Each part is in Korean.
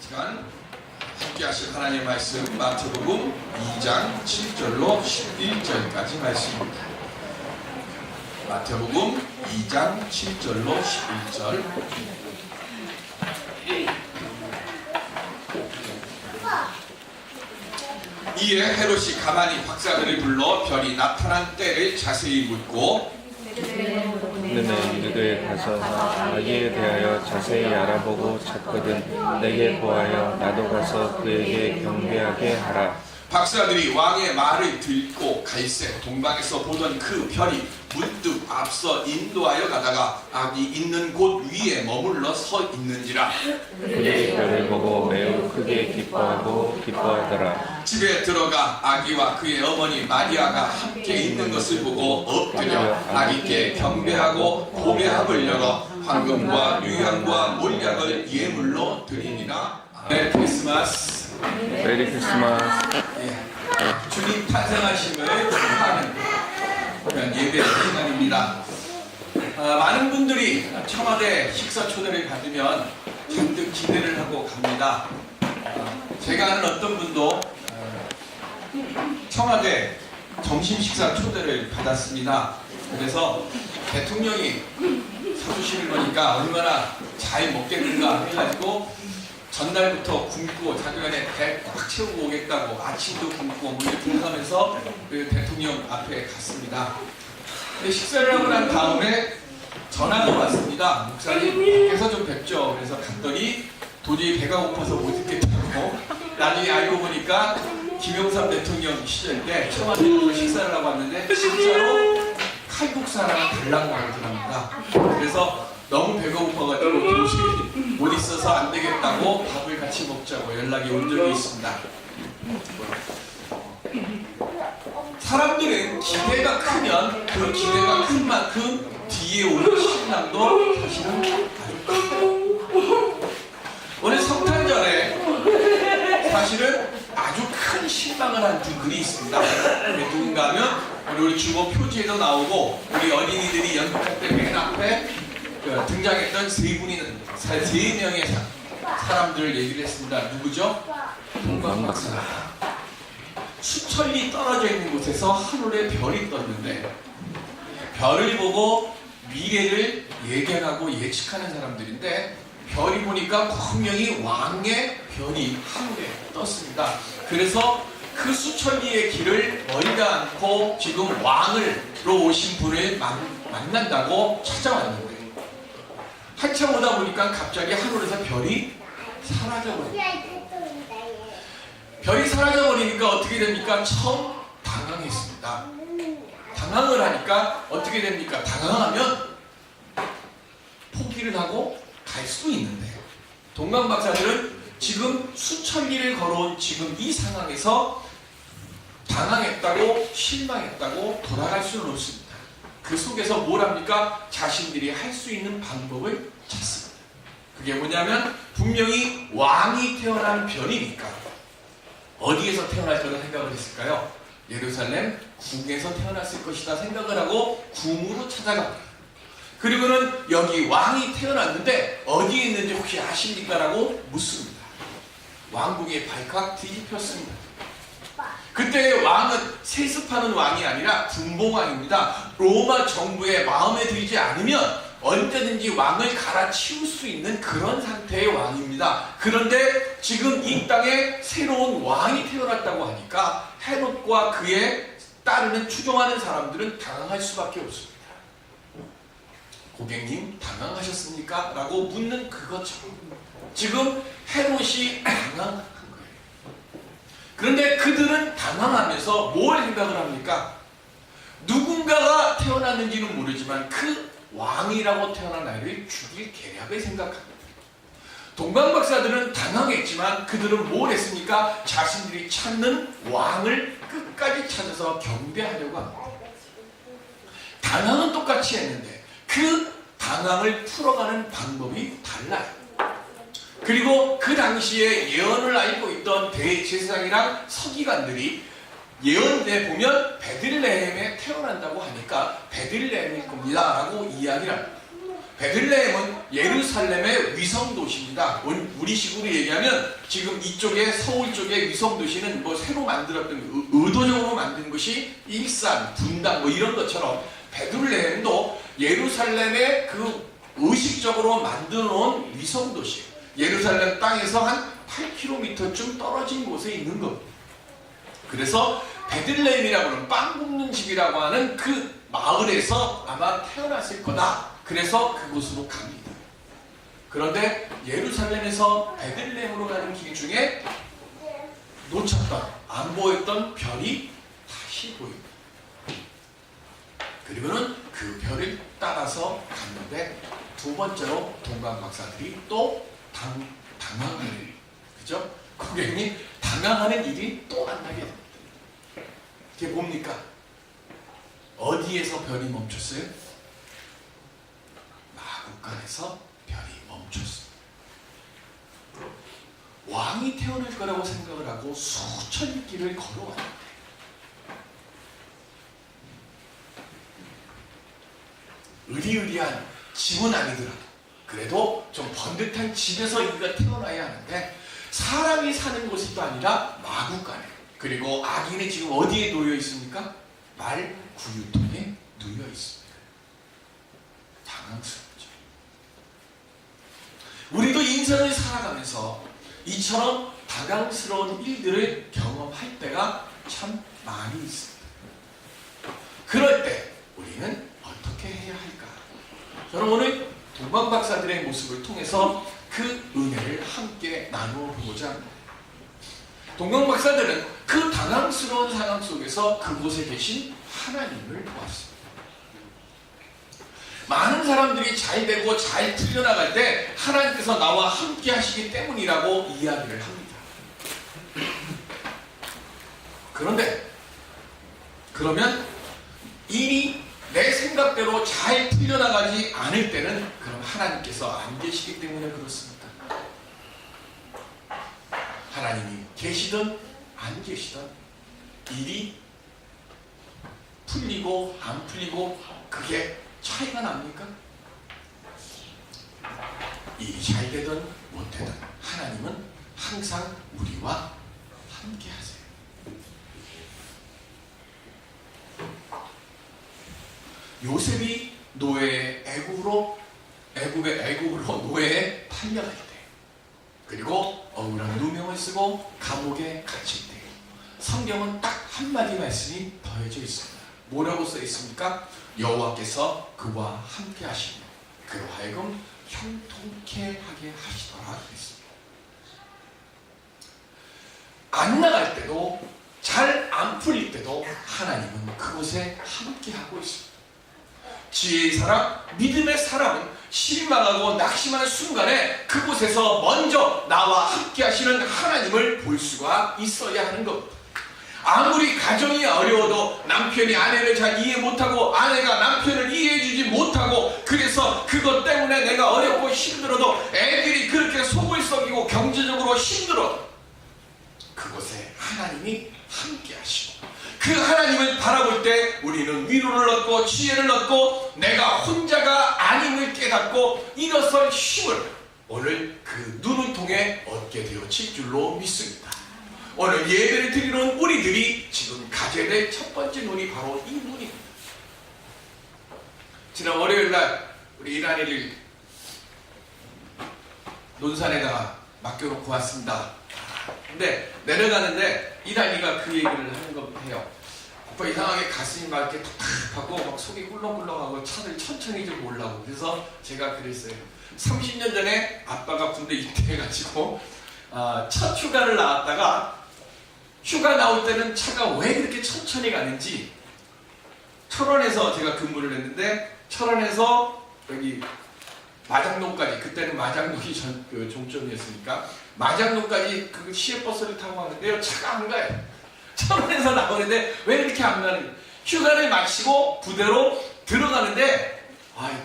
시간 함께 하실 하나님의 말씀 마태복음 2장 7절로 11절까지 말씀입니다. 마태복음 2장 7절로 11절. 이에 헤롯이 가만히 박사들을 불러 별이 나타난 때를 자세히 묻고 너는 이르되 가서 아기에 대하여 자세히 알아보고 찾거든 내게 보하여 나도 가서 그에게 경배하게 하라. 박사들이 왕의 말을 듣고 갈새 동방에서 보던 그 별이 문득 앞서 인도하여 가다가 아기 있는 곳 위에 머물러 서 있는지라. 그들이 별을 보고 매우 크게 기뻐하더라. 집에 들어가 아기와 그의 어머니 마리아가 함께 있는 것을 보고 엎드려 아기께 경배하고 고배합을 열어 황금과 유향과 몰약을 예물로 드리니라. 메리 크리스마스. 메리 크리스마스. 주님 탄생하심을 축하하는 그런 예배 시간입니다. 많은 분들이 청와대 식사 초대를 받으면 잔뜩 기대를 하고 갑니다. 제가 아는 어떤 분도 청와대 점심 식사 초대를 받았습니다. 그래서 대통령이 사주시는 거니까 얼마나 잘 먹겠는가 해가지고 전날부터 굶고 자기네 배 꽉 채우고 오겠다고 아침도 굶고 뭐 이렇게 하면서 그 대통령 앞에 갔습니다. 근데 식사를 하고 난 다음에 전화가 왔습니다. 목사님 밖에서 좀 뵙죠. 그래서 갔더니 도저히 배가 고파서 못 있겠다고. 나중에 알고 보니까 김영삼 대통령 시절 때 청와대에서 식사를 하고 왔는데 진짜로 칼국수 하나 달라고 하더랍니다. 그래서 너무 배가 고파가지고 도저히 못 있어서 안 되겠다고 밥을 같이 먹자고 연락이 온 적이 있습니다. 사람들은 기대가 크면 그 기대가 큰 만큼 뒤에 오는 신랑도 사실은 아주 커요. 오늘 성탄절에 사실은 아주 큰 실망을 한 두 글이 있습니다. 누군가 하면 우리 주보 표지에도 나오고 우리 어린이들이 연극할 때 맨 앞에 등장했던 세 명의 사람들을 얘기를 했습니다. 누구죠? 동방 박사. 수천리 떨어져 있는 곳에서 하늘에 별이 떴는데 별을 보고 미래를 예견하고 예측하는 사람들인데 별이 보니까 분명히 왕의 별이 하늘에 떴습니다. 그래서 그 수천리의 길을 멀지 않고 지금 왕으로 오신 분을 만난다고 찾아왔는데 한참 오다 보니까 갑자기 하늘에서 별이 사라져버립니다. 별이 사라져버리니까 어떻게 됩니까? 처음 당황했습니다. 당황을 하니까 어떻게 됩니까? 당황하면 포기를 하고 갈 수 있는데 동방박사들은 지금 수천리를 걸어온 지금 이 상황에서 당황했다고 실망했다고 돌아갈 수는 없습니다. 그 속에서 뭘 합니까? 자신들이 할 수 있는 방법을 찾습니다. 그게 뭐냐면 분명히 왕이 태어난 별이니까 어디에서 태어날 거라 생각을 했을까요? 예루살렘 궁에서 태어났을 것이다 생각을 하고 궁으로 찾아갑니다. 그리고는 여기 왕이 태어났는데 어디에 있는지 혹시 아십니까? 라고 묻습니다. 왕궁에 발칵 뒤집혔습니다. 그때 왕은 세습하는 왕이 아니라 군봉왕입니다. 로마 정부의 마음에 들지 않으면 언제든지 왕을 갈아치울 수 있는 그런 상태의 왕입니다. 그런데 지금 이 땅에 새로운 왕이 태어났다고 하니까 헤롯과 그에 따르는 추종하는 사람들은 당황할 수밖에 없습니다. 고객님 당황하셨습니까? 라고 묻는 그것처럼 지금 헤롯이 당황한 거예요. 그런데 그들은 당황하면서 뭘 생각을 합니까? 누군가가 태어났는지는 모르지만 그 왕이라고 태어난 아이를 죽일 계략을 생각합니다. 동방박사들은 당황했지만 그들은 뭘 했습니까? 자신들이 찾는 왕을 끝까지 찾아서 경배하려고 합니다. 당황은 똑같이 했는데 그 당황을 풀어가는 방법이 달라요. 그리고 그 당시에 예언을 알고 있던 대제사장이랑 서기관들이 예언대에 보면 베들레헴에 태어난다고 하니까 베들레헴일 겁니다 라고 이야기를 합니다. 베들레헴은 예루살렘의 위성도시입니다. 우리식으로 얘기하면 지금 이쪽에 서울 쪽의 위성도시는 뭐 새로 만들었던 의도적으로 만든 것이 일산, 분당 뭐 이런 것처럼 베들레헴도 예루살렘의 그 의식적으로 만들어 놓은 위성도시예요. 예루살렘 땅에서 한 8km쯤 떨어진 곳에 있는 겁니다. 그래서 베들레헴이라고 하는 빵 굽는 집이라고 하는 그 마을에서 아마 태어났을 거다. 그래서 그곳으로 갑니다. 그런데 예루살렘에서 베들레헴으로 가는 길 중에 놓쳤던, 안 보였던 별이 다시 보입니다. 그리고는 그 별을 따라서 갔는데 두 번째로 동방박사들이 또 당황하는 일, 그죠? 고객님, 당황하는 일이 또 만나게 됩니다. 그게 뭡니까? 어디에서 별이 멈췄어요? 마구간에서 별이 멈췄습니다. 왕이 태어날 거라고 생각을 하고 수천 길을 걸어왔는데 의리의리한 집은 아니더라도 그래도 좀 번듯한 집에서 이가 태어나야 하는데 사람이 사는 곳이 아니라 마구간에, 그리고 아기는 지금 어디에 놓여 있습니까? 말 구유통에 놓여 있습니다. 당황스럽죠. 우리도 인생을 살아가면서 이처럼 당황스러운 일들을 경험할 때가 참 많이 있습니다. 그럴 때 우리는 어떻게 해야 할까? 저는 오늘 동방박사들의 모습을 통해서 그 은혜를 함께 나누어 보고자 합니다. 동방박사들은 그 당황스러운 상황 속에서 그곳에 계신 하나님을 보았습니다. 많은 사람들이 잘 되고 잘 풀려나갈 때 하나님께서 나와 함께 하시기 때문이라고 이야기를 합니다. 그러면 일이 내 생각대로 잘 풀려나가지 않을 때는 그럼 하나님께서 안 계시기 때문에 그렇습니까? 하나님이 계시든 안 계시든 일이 풀리고 안 풀리고 그게 차이가 납니까? 일이 잘 되든 못 되든 하나님은 항상 우리와 함께 하세요. 요셉이 노예의 애굽으로 노예에 팔려갈 때, 그리고 억울한 누명을 쓰고 감옥에 갇힐 때, 성경은 딱 한마디 말씀이 더해져 있습니다. 뭐라고 써 있습니까? 여호와께서 그와 함께 하시며 그로 하여금 형통케 하게 하시더라 그랬습니다. 안 나갈 때도 잘 안 풀릴 때도 하나님은 그곳에 함께 하고 있습니다. 지혜의 사람, 믿음의 사람은 실망하고 낙심하는 순간에 그곳에서 먼저 나와 함께 하시는 하나님을 볼 수가 있어야 하는 겁니다. 아무리 가정이 어려워도 남편이 아내를 잘 이해 못하고 아내가 남편을 이해해주지 못하고 그래서 그것 때문에 내가 어렵고 힘들어도 애들이 그렇게 속을 썩이고 경제적으로 힘들어, 그곳에 하나님이 함께 하시고 그 하나님을 바라볼 때 우리는 위로를 얻고 지혜를 얻고 내가 혼자가 아님을 깨닫고 일어설 힘을 오늘 그 눈을 통해 얻게 되어질 줄로 믿습니다. 오늘 예배를 드리는 우리들이 지금 가져야 될 첫 번째 눈이 바로 이 눈입니다. 지난 월요일날 우리 이란이를 논산에다가 맡겨놓고 왔습니다. 근데 내려가는데 이란이가 그 얘기를 하는 거 해요. 오빠 이상하게 가슴이 막 이렇게 탁탁하고 막 속이 꿀렁꿀렁하고 차를 천천히 좀 몰라고. 그래서 제가 그랬어요. 30년 전에 아빠가 군대 입대해가지고 첫 휴가를 나왔다가 휴가 나올 때는 차가 왜 그렇게 천천히 가는지, 철원에서 제가 근무를 했는데 철원에서 여기 마장동까지, 그때는 마장동이 종점이었으니까 마장동까지 그 시외버스를 타고 가는데요, 차가 안 가요. 철원에서 나오는데 왜 이렇게 안 가는 거예요? 휴가를 마치고 부대로 들어가는데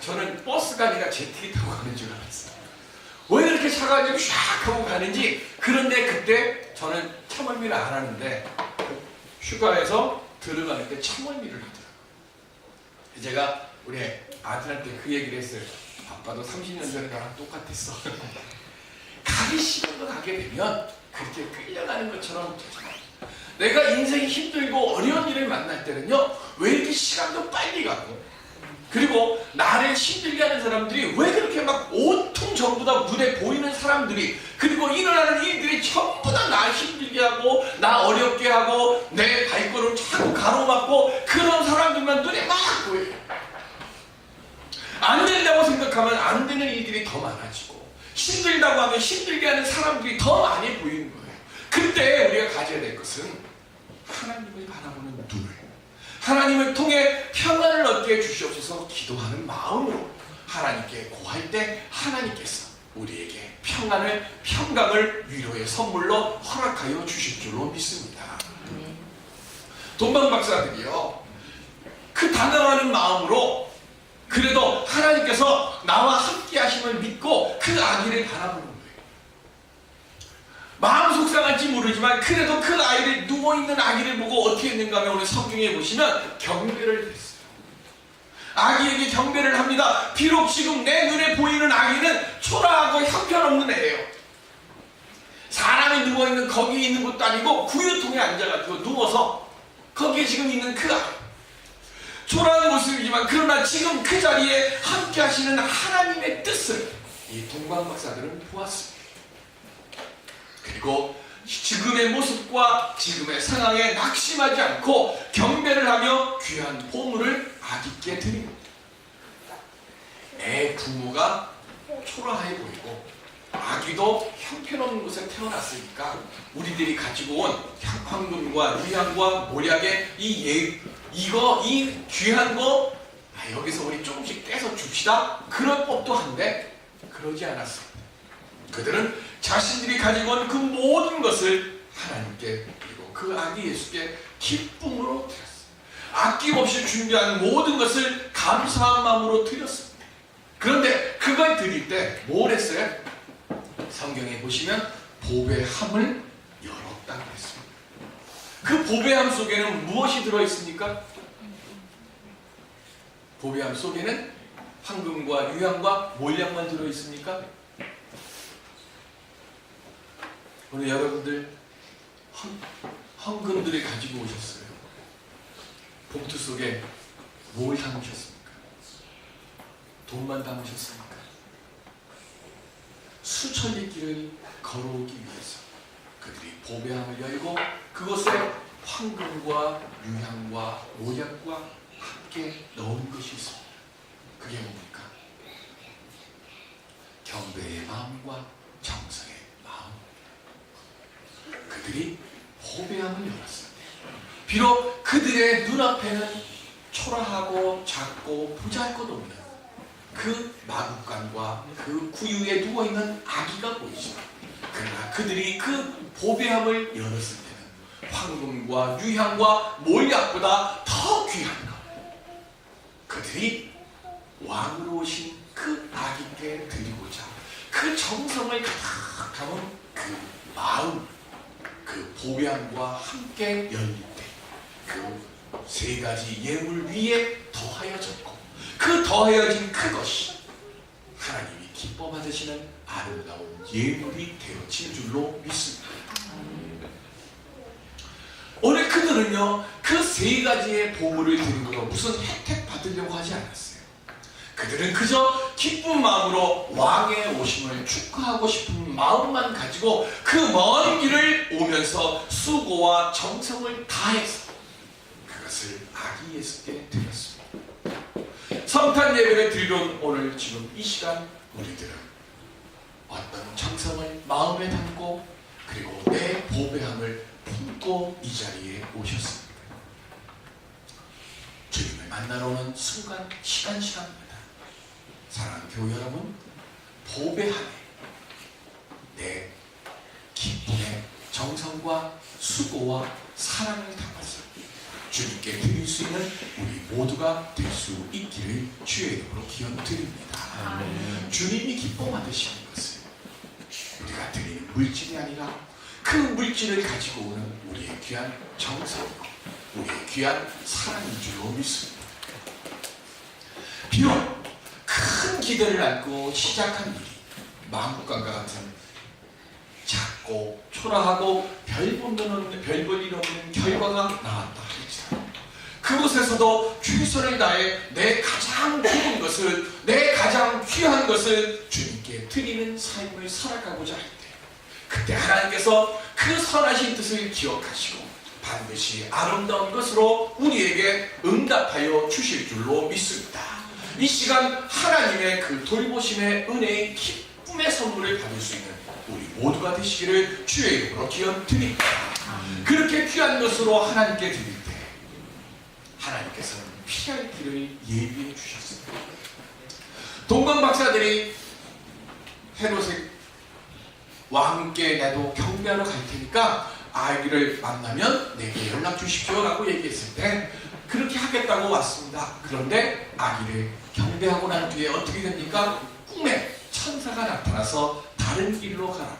저는 버스가 아니라 제트기 타고 가는 줄 알았어요. 왜 이렇게 차가 좀 샥 하고 가는지. 그런데 그때 저는 차멀미를 안 하는데 휴가에서 들어가는 때 차멀미를 하더라고요. 제가 우리 아들한테 그 얘기를 했어요. 아빠도 30년 전에 나랑 똑같았어. 가기 싫은 거 가게 되면 그렇게 끌려가는 것처럼 되잖아. 내가 인생이 힘들고 어려운 일을 만날 때는요, 왜 이렇게 시간도 빨리 가고, 그리고 나를 힘들게 하는 사람들이 왜 그렇게 막 온통 전부 다 눈에 보이는 사람들이, 그리고 일어나는 일들이 전부 다 나 힘들게 하고 나 어렵게 하고 내 발걸음 자꾸 가로막고 그런 사람들만 눈에 막 보여요. 안 된다고 생각하면 안 되는 일들이 더 많아지고, 힘들다고 하면 힘들게 하는 사람들이 더 많이 보이는 거예요. 그때 우리가 가져야 될 것은 하나님을 바라보는 눈을, 하나님을 통해 평안을 얻게 주시옵소서 기도하는 마음으로 하나님께 고할 때 하나님께서 우리에게 평안을, 평강을 위로의 선물로 허락하여 주실 줄로 믿습니다. 동방박사들이요, 그 단호하는 마음으로 그래도 하나님께서 나와 함께 하심을 믿고 그 아기를 바라보는 거예요. 마음 속상할지 모르지만 그래도 그 아이를, 누워있는 아기를 보고 어떻게 했는가 하면 오늘 성경에 보시면 경배를 했어요. 아기에게 경배를 합니다. 비록 지금 내 눈에 보이는 아기는 초라하고 형편없는 애예요. 사람이 누워있는 거기에 있는 것도 아니고 구유통에 앉아가지고 누워서 거기에 지금 있는 그 아이, 초라한 모습이지만 그러나 지금 그 자리에 함께 하시는 하나님의 뜻을 이 동방박사들은 보았습니다. 그리고 지금의 모습과 지금의 상황에 낙심하지 않고 경배를 하며 귀한 보물을 아기께 드립니다. 내 부모가 초라해 보이고 아기도 형편없는 곳에 태어났으니까 우리들이 가지고 온 황금과 유향과 몰약의 이 귀한 거 여기서 우리 조금씩 떼서 줍시다, 그런 법도 한데 그러지 않았습니다. 그들은 자신들이 가지고 온 그 모든 것을 하나님께, 그리고 그 아기 예수께 기쁨으로 드렸습니다. 아낌없이 준비한 모든 것을 감사한 마음으로 드렸습니다. 그런데 그걸 드릴 때 뭘 했어요? 성경에 보시면 보배함을 열었다고 했습니다. 그 보배함 속에는 무엇이 들어있습니까? 보배함 속에는 황금과 유향과 몰약만 들어있습니까? 오늘 여러분들 헌금들을 가지고 오셨어요. 봉투 속에 뭘 담으셨습니까? 돈만 담으셨습니까? 수천 리 길을 걸어오기 위해서 그들이 보배함을 열고 그곳에 황금과 유향과 몰약과 함께 넣은 것이 있습니다. 그게 뭡니까? 경배의 마음과 정성의 마음. 그들이 보배함을 열었습니다. 비록 그들의 눈앞에는 초라하고 작고 보잘것없는 그 마구간과 그 구유에 누워있는 아기가 보이지만, 그러나 그들이 그 보배함을 열었을 때는 황금과 유향과 몰약보다 더 귀한 것, 그들이 왕으로 오신 그 아기께 드리고자 그 정성을 가득 담은 그 마음, 그 보배함과 함께 열릴 때 그 세 가지 예물 위에 더하여졌고, 그 더하여진 그것이 하나님이 기뻐 받으시는 아름다운 예물이 되어진 줄로 믿습니다. 오늘 그들은요, 그 세 가지의 보물을 드리고 무슨 혜택 받으려고 하지 않았어요. 그들은 그저 기쁜 마음으로 왕의 오심을 축하하고 싶은 마음만 가지고 그 먼 길을 오면서 수고와 정성을 다해서 그것을 아기 예수께 드렸습니다. 성탄 예배를 드리러 오늘 지금 이 시간 우리들은 어떤 정성을 마음에 담고 그리고 내 보배함을 품고 이 자리에 오셨습니다. 주님을 만나러 오는 순간 시간입니다. 사랑하는 교회 여러분, 보배함에 내 기쁨의 정성과 수고와 사랑을 담아서 주님께 드릴 수 있는 우리 모두가 될 수 있기를 주의 이름으로 기원드립니다. 주님이 기뻐 받으시는 것은 우리가 드리는 물질이 아니라 그 물질을 가지고 오는 우리의 귀한 정성이고 우리의 귀한 사랑인 줄로 믿습니다. 비록 큰 기대를 안고 시작한 일이 마음국간과 같은 작고 초라하고 별 볼 일 없는 결과가 나왔다 할지라도 그곳에서도 최선을 다해 내 가장 좋은 것을, 내 가장 귀한 것을 주님께 드리는 삶을 살아가고자 할 때, 그때 하나님께서 그 선하신 뜻을 기억하시고 반드시 아름다운 것으로 우리에게 응답하여 주실 줄로 믿습니다. 이 시간 하나님의 그 돌보심의 은혜의 기쁨의 선물을 받을 수 있는 우리 모두가 되시기를 주의 이름으로 기원 드립니다. 그렇게 귀한 것으로 하나님께 드릴 때 하나님께서는 피할 길을 예비해 주셨습니다. 동방 박사들이 헤롯의 왕께 나도 경배하러 갈 테니까 아기를 만나면 내게 연락 주십시오 라고 얘기했을 때 그렇게 하겠다고 왔습니다. 그런데 아기를 경배하고 난 뒤에 어떻게 됩니까? 꿈에 천사가 나타나서 다른 길로 가라고,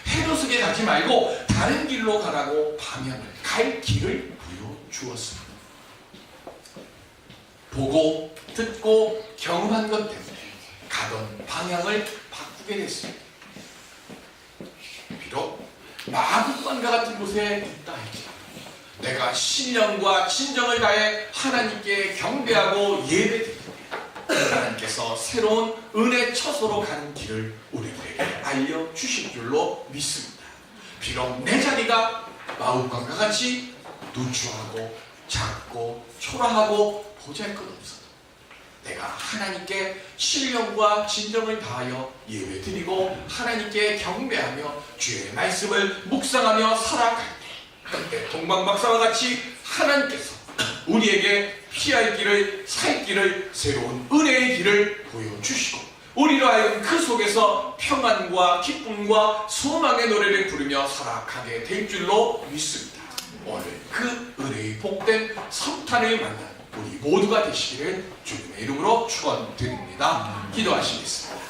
헤롯에게 가지 말고 다른 길로 가라고 방향을, 갈 길을 보여주었습니다. 보고 듣고 경험한 것 때문에 가던 방향을 바꾸게 됐습니다. 비록 마국간과 같은 곳에 있다 할지라도 내가 신령과 진정을 다해 하나님께 경배하고 예배드리며 하나님께서 새로운 은혜 처소로 가는 길을 우리들에게 알려주실 줄로 믿습니다. 비록 내 자리가 마국간과 같이 누추하고 작고 초라하고 보잘것없어도 내가 하나님께 신령과 진정을 다하여 예배드리고 하나님께 경배하며 주의 말씀을 묵상하며 살아갈 때 그때 동방박사와 같이 하나님께서 우리에게 피할 길을, 살 길을, 새로운 은혜의 길을 보여주시고 우리로 하여금 그 속에서 평안과 기쁨과 소망의 노래를 부르며 살아가게 될 줄로 믿습니다. 오늘 그 은혜의 복된 성탄을 만난 우리 모두가 되시기를 주님의 이름으로 축원드립니다. 기도하시겠습니다.